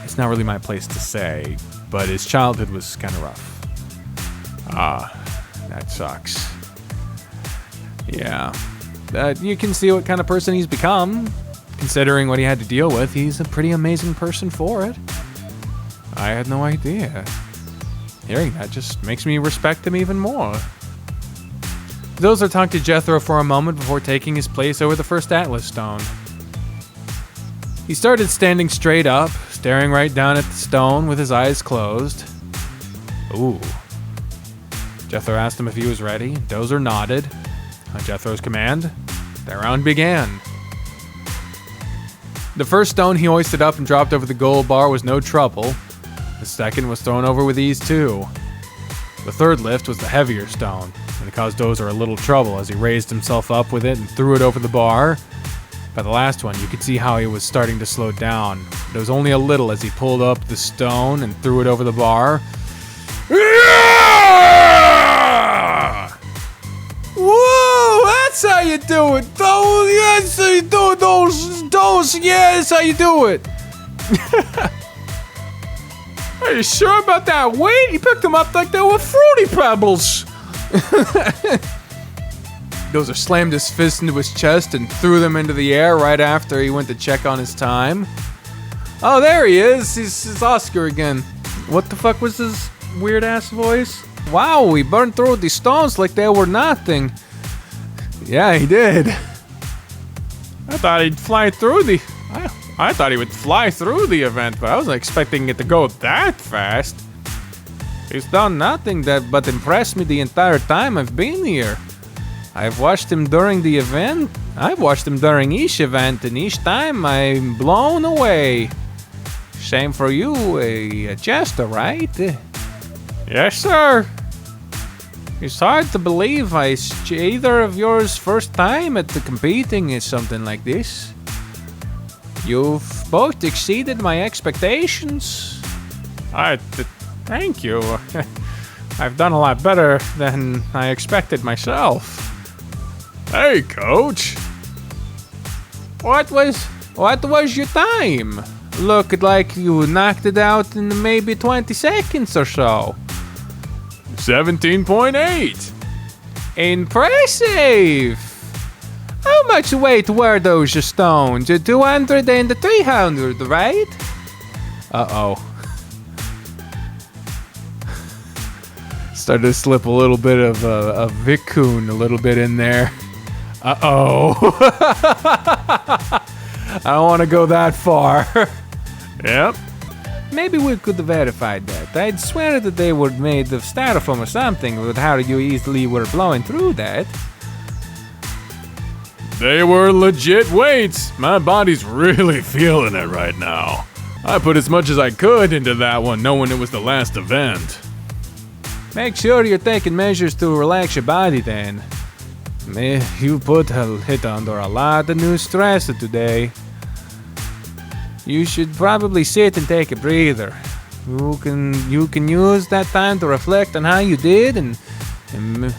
It's not really my place to say, but his childhood was kind of rough. Ah, that sucks. Yeah. You can see what kind of person he's become. Considering what he had to deal with, he's a pretty amazing person for it. I had no idea. Hearing that just makes me respect him even more. Dozer talked to Jethro for a moment before taking his place over the first Atlas stone. He started standing straight up, staring right down at the stone with his eyes closed. Ooh. Jethro asked him if he was ready. Dozer nodded. On Jethro's command, the round began. The first stone he hoisted up and dropped over the gold bar was no trouble. The second was thrown over with ease too. The third lift was the heavier stone, and it caused Dozer a little trouble as he raised himself up with it and threw it over the bar. By the last one, you could see how he was starting to slow down. But it was only a little as he pulled up the stone and threw it over the bar. Whoa, that's how you do it. That's how you do it. Those, yeah, that's how you do it. Are you sure about that weight? He picked them up like they were Fruity Pebbles. Dozer slammed his fist into his chest and threw them into the air right after he went to check on his time. Oh, there he is. He's Oscar again. What the fuck was his weird-ass voice? Wow, he burned through the stones like they were nothing. Yeah, he did. I thought he'd fly through the... I thought he would fly through the event, but I wasn't expecting it to go that fast. He's done nothing but impress me the entire time I've been here. I've watched him during the event. I've watched him during each event, and each time I'm blown away. Same for you, a Chester, right? Yes, sir. It's hard to believe either of yours first time at the competing is something like this. You've both exceeded my expectations. Thank you. I've done a lot better than I expected myself. Hey, coach. What was your time? Looked like you knocked it out in maybe 20 seconds or so. 17.8. Impressive! How much weight were those stones? 200 and 300, right? Uh-oh. Started to slip a little bit of Vicun a little bit in there. Uh-oh. I don't want to go that far. Yep. Maybe we could have verified that. I'd swear that they were made of styrofoam or something, with how you easily were blowing through that. They were legit weights. My body's really feeling it right now. I put as much as I could into that one, knowing it was the last event. Make sure you're taking measures to relax your body then. You put it under a lot of new stress today. You should probably sit and take a breather. You can use that time to reflect on how you did and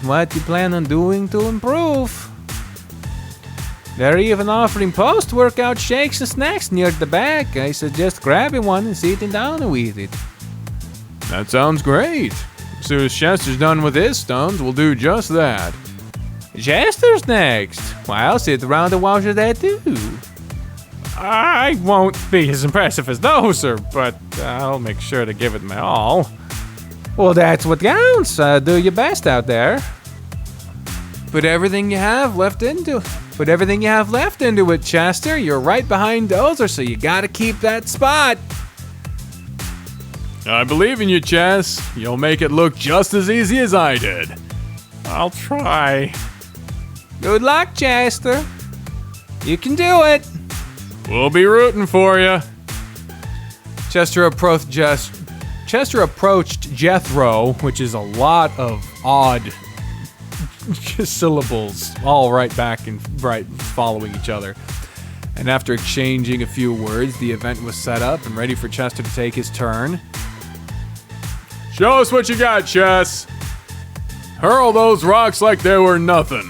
what you plan on doing to improve. They're even offering post-workout shakes and snacks near the back. I suggest grabbing one and sitting down with it. That sounds great. As soon as Chester's done with his stones, we'll do just that. Chester's next. Well, I'll sit around and watch that too. I won't be as impressive as Dozer, but I'll make sure to give it my all. Well, that's what counts. Do your best out there. Put everything you have left into it, Chester. You're right behind Dozer, so you gotta keep that spot. I believe in you, Chess. You'll make it look just as easy as I did. I'll try. Good luck, Chester. You can do it. We'll be rooting for you. Chester approached Jethro, which is a lot of odd syllables, all right following each other. And after exchanging a few words, the event was set up and ready for Chester to take his turn. Show us what you got, Chess. Hurl those rocks like they were nothing.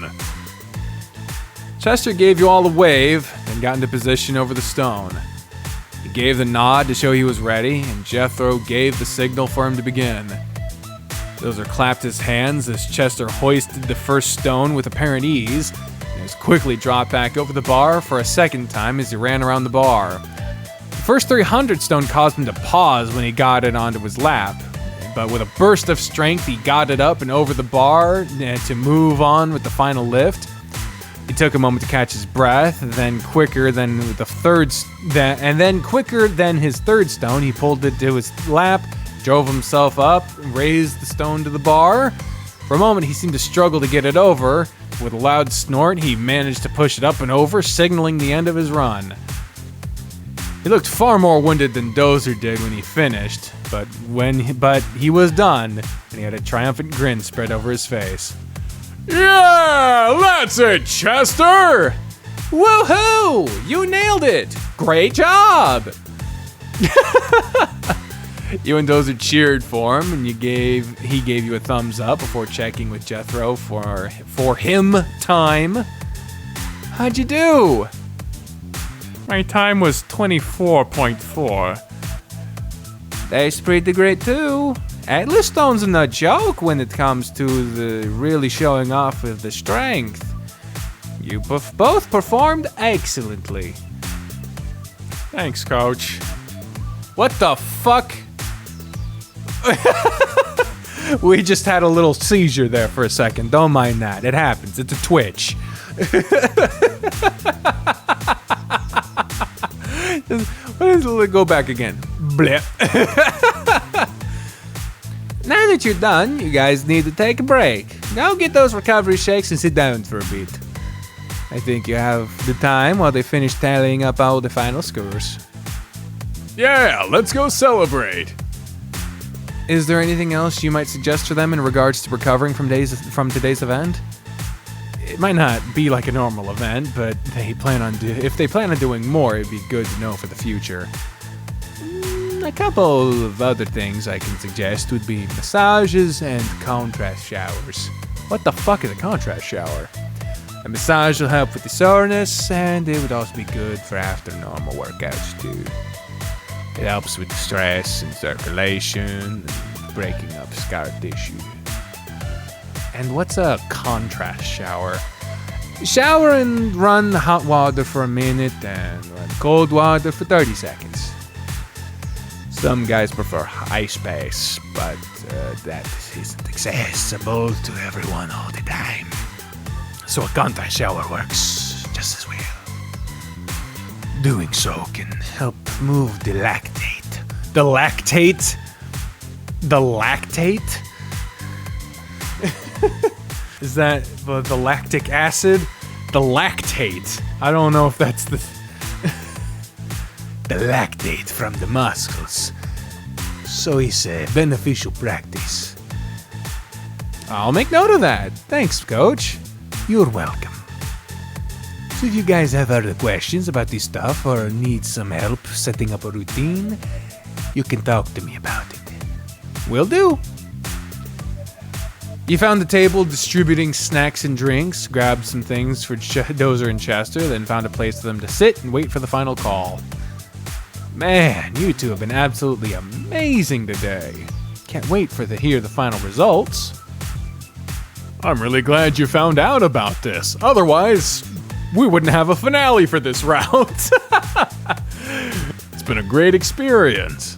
Chester gave you all a wave and got into position over the stone. He gave the nod to show he was ready, and Jethro gave the signal for him to begin. Dozer clapped his hands as Chester hoisted the first stone with apparent ease, and was quickly dropped back over the bar for a second time as he ran around the bar. The first 300 stone caused him to pause when he got it onto his lap, but with a burst of strength, he got it up and over the bar to move on with the final lift. He took a moment to catch his breath, then quicker than his third stone, he pulled it to his lap, drove himself up, raised the stone to the bar. For a moment, he seemed to struggle to get it over. With a loud snort, he managed to push it up and over, signaling the end of his run. He looked far more winded than Dozer did when he finished, but he was done, and he had a triumphant grin spread over his face. Yeah, that's it, Chester! Woohoo! You nailed it! Great job! You and Dozer cheered for him, and he gave you a thumbs up before checking with Jethro for him time. How'd you do? My time was 24.4. That's pretty great too. Atlas stones are no joke when it comes to the really showing off of the strength. You both performed excellently. Thanks, Coach. What the fuck? We just had a little seizure there for a second. Don't mind that. It happens. It's a twitch. Go back again. Blip. Now that you're done, you guys need to take a break. Go get those recovery shakes and sit down for a bit. I think you have the time while they finish tallying up all the final scores. Yeah, let's go celebrate. Is there anything else you might suggest for them in regards to recovering from today's event? It might not be like a normal event, but if they plan on doing more, it'd be good to know for the future. A couple of other things I can suggest would be massages and contrast showers. What the fuck is a contrast shower? A massage will help with the soreness, and it would also be good for after normal workouts too. It helps with stress and circulation, and breaking up scar tissue. And what's a contrast shower? Shower and run hot water for a minute, and run cold water for 30 seconds. Some guys prefer ice baths, but that isn't accessible to everyone all the time. So a contrast shower works just as well. Doing so can help move the lactate The lactate? The lactate? Is that the lactic acid? The lactate. I don't know if that's the... the lactate from the muscles. So it's a beneficial practice. I'll make note of that. Thanks, Coach. You're welcome. So if you guys have other questions about this stuff or need some help setting up a routine, you can talk to me about it. Will do. You found the table distributing snacks and drinks, grabbed some things for Dozer and Chester, then found a place for them to sit and wait for the final call. Man, you two have been absolutely amazing today. Can't wait to hear the final results. I'm really glad you found out about this. Otherwise, we wouldn't have a finale for this round. It's been a great experience.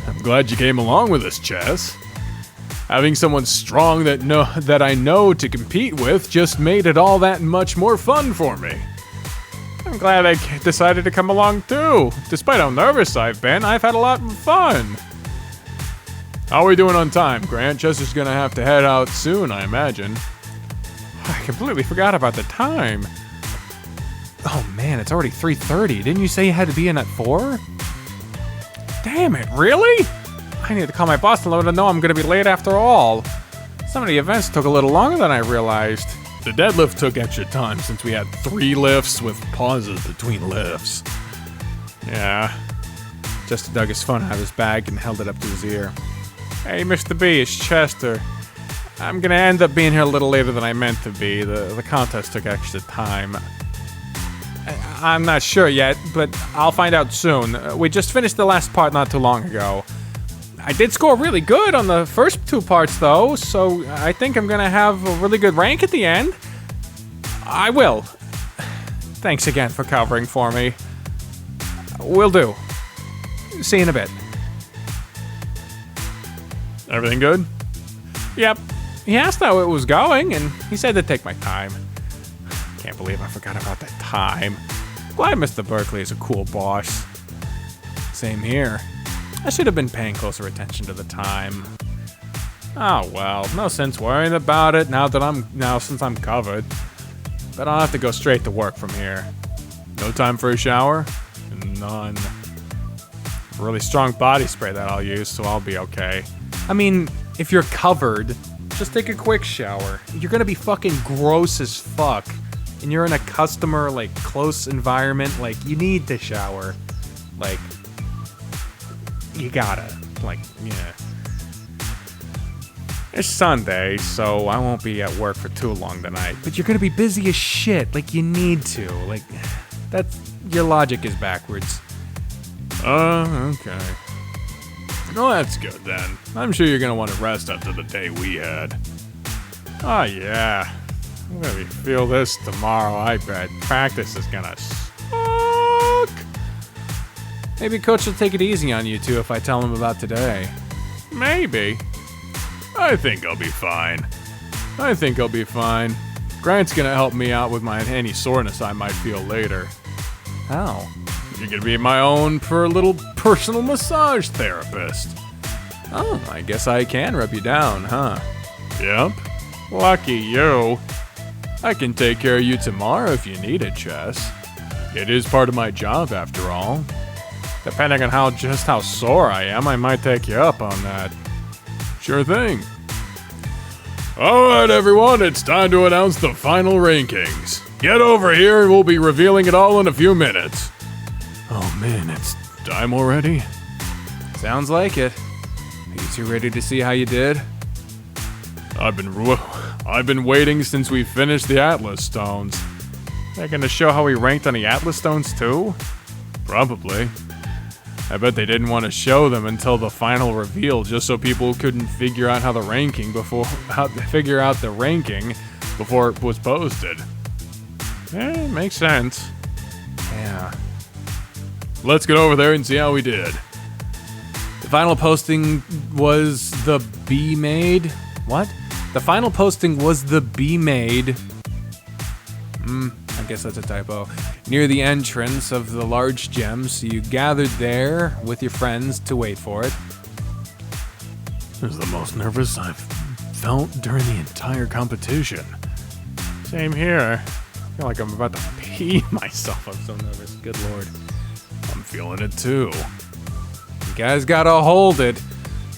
I'm glad you came along with us, Chess. Having someone strong that I know to compete with just made it all that much more fun for me. I'm glad I decided to come along too. Despite how nervous I've been, I've had a lot of fun. How are we doing on time, Grant? Chester's gonna have to head out soon, I imagine. I completely forgot about the time. Oh man, it's already 3:30. Didn't you say you had to be in at 4? Damn it, really? I need to call my boss and let him know I'm going to be late after all. Some of the events took a little longer than I realized. The deadlift took extra time since we had 3 lifts with pauses between lifts. Yeah. Just dug his phone out of his bag and held it up to his ear. Hey, Mr. B, it's Chester. I'm going to end up being here a little later than I meant to be. The contest took extra time. I'm not sure yet, but I'll find out soon. We just finished the last part not too long ago. I did score really good on the first 2 parts, though, so I think I'm going to have a really good rank at the end. I will. Thanks again for covering for me. Will do. See you in a bit. Everything good? Yep. He asked how it was going, and he said to take my time. Can't believe I forgot about that time. Glad Mr. Berkeley is a cool boss. Same here. I should have been paying closer attention to the time. Oh well, no sense worrying about it since I'm covered. But I'll have to go straight to work from here. No time for a shower? None. Really strong body spray that I'll use, so I'll be okay. I mean, if you're covered, just take a quick shower. You're gonna be fucking gross as fuck. And you're in a customer, close environment, you need to shower. You gotta. Yeah. It's Sunday, so I won't be at work for too long tonight. But you're gonna be busy as shit. You need to. That's... Your logic is backwards. Okay. Well, that's good then. I'm sure you're gonna want to rest after the day we had. Oh, yeah. I'm gonna feel this tomorrow, I bet. Practice is gonna suck. Maybe Coach will take it easy on you two if I tell him about today. Maybe. I think I'll be fine. Grant's gonna help me out with any soreness I might feel later. How? You're gonna be my own little personal massage therapist. Oh, I guess I can rub you down, huh? Yep. Lucky you. I can take care of you tomorrow if you need it, Chess. It is part of my job, after all. Depending on how sore I am, I might take you up on that. Sure thing. Alright, everyone, it's time to announce the final rankings. Get over here and we'll be revealing it all in a few minutes. Oh man, it's time already? Sounds like it. Are you two ready to see how you did? I've been waiting since we finished the Atlas Stones. They're gonna show how we ranked on the Atlas Stones too? Probably. I bet they didn't want to show them until the final reveal, just so people couldn't figure out the ranking before it was posted. Yeah, makes sense. Yeah. Let's get over there and see how we did. The final posting was the B made. What? The final posting was the B made. I'm guess that's a typo. Near the entrance of the large gym, so you gathered there with your friends to wait for it. This is the most nervous I've felt during the entire competition. Same here. I feel like I'm about to pee myself. I'm so nervous. Good lord. I'm feeling it too. You guys gotta hold it.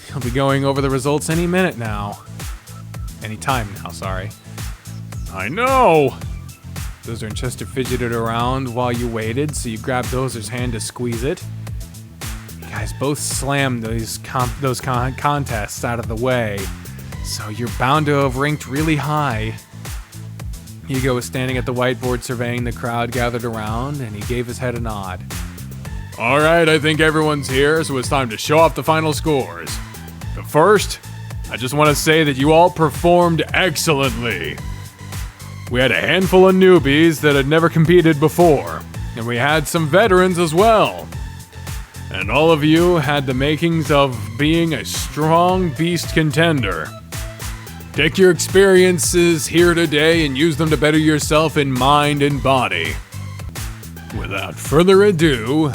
He'll be going over the results any minute now. Any time now, sorry. I know! Dozer and Chester fidgeted around while you waited, so you grabbed Dozer's hand to squeeze it. You guys both slammed those contests out of the way, so you're bound to have ranked really high. Hugo was standing at the whiteboard surveying the crowd gathered around, and he gave his head a nod. Alright, I think everyone's here, so it's time to show off the final scores. But first, I just want to say that you all performed excellently. We had a handful of newbies that had never competed before, and we had some veterans as well. And all of you had the makings of being a strong beast contender. Take your experiences here today and use them to better yourself in mind and body. Without further ado,